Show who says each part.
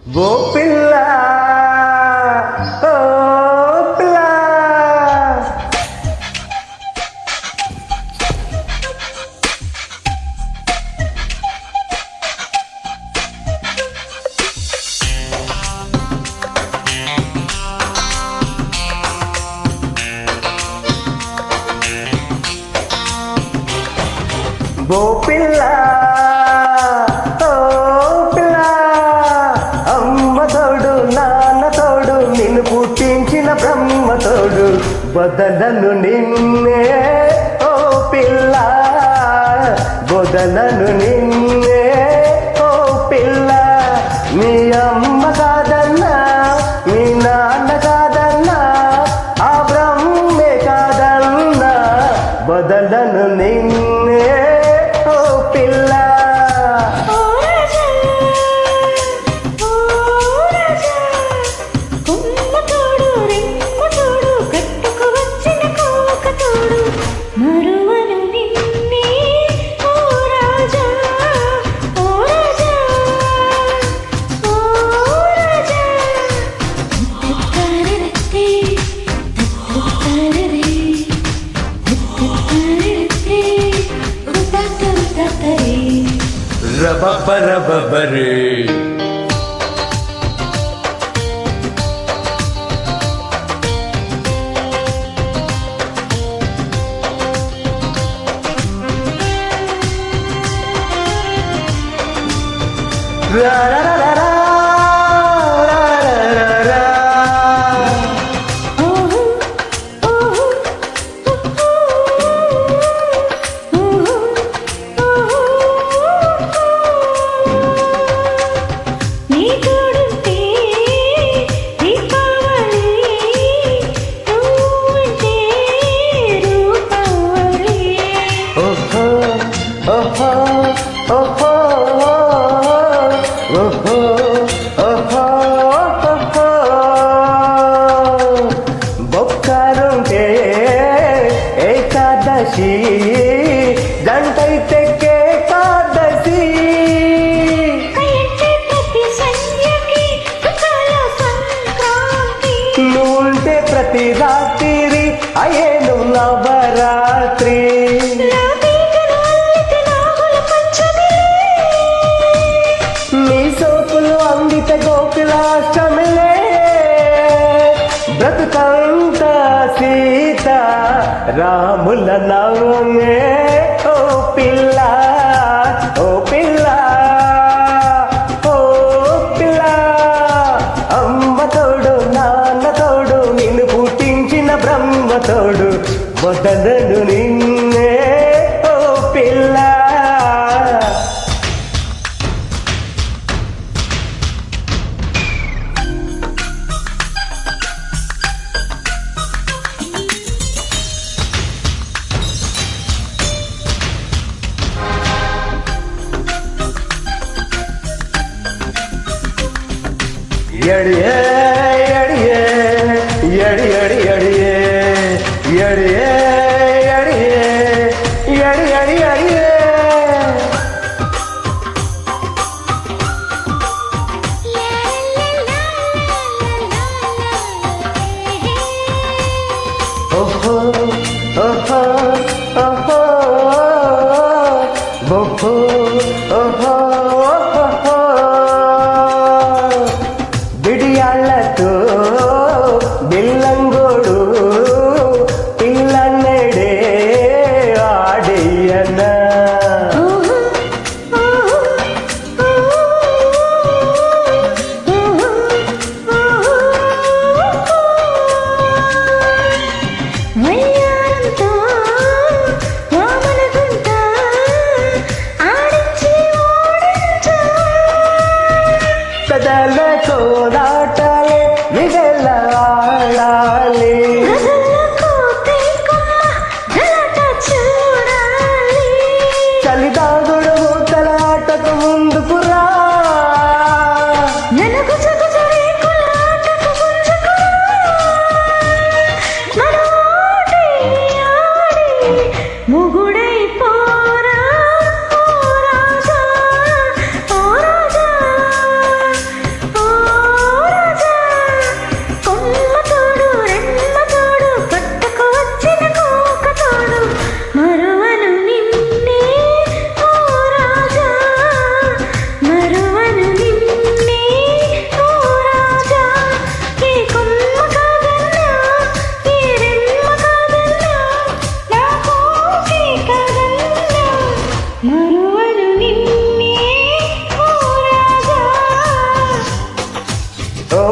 Speaker 1: ఓ పిల్ల ఓ పిల్ల ఓ పిల్ల ఓ పిల్ల అమ్మ తోడు నాన్న తోడు నిన్ను పుట్టించిన బ్రహ్మ తోడు వదలను నిన్నే ఓ పిల్ల వదలను నిన్నే ఓ పిల్ల మీ అమ్మ కాదన్నా మీ నాన్న కాదన్నా ఆ బ్రహ్మే కాదన్నా వదలను నిన్నే ఓ పిల్ల రబబరబబరే బొక్కరుంటే ఏకాదశి దంటైతే ఏకాదశి నువ్వుంటే ప్రతి రాత్రి అయ్యేను నవరాత్రి నీ సోపులు అందిత గోకులాష్టమిలే బ్రతుకంత సీత రాముల నవమే ఓ పిల్ల ఓ పిల్ల ఓ పిల్ల అమ్మ తోడు నాన్న తోడు నిన్ను పుట్టించిన బ్రహ్మ తోడు వదలను నిన్నే ఓ పిల్ల ఎడియే ఎడియే ఎడి ఎడి ఎడియే ఎడియే ఎడియే ఎడి ఎడి ఎడియే ఓహో ఓహో ఓహో ఓహో ఓహో బిడియాళ్ళతో బిల్లంగోడు పిల్లన్నడే ఆడయ్యన కదల కోలాటాలే విగల ఆడాలి చలిదాగుడు మూతలాటకు ముందుకురా
Speaker 2: ముగుడై పోరా ఓ రాజా ఓ రాజా ఓ
Speaker 1: ఓ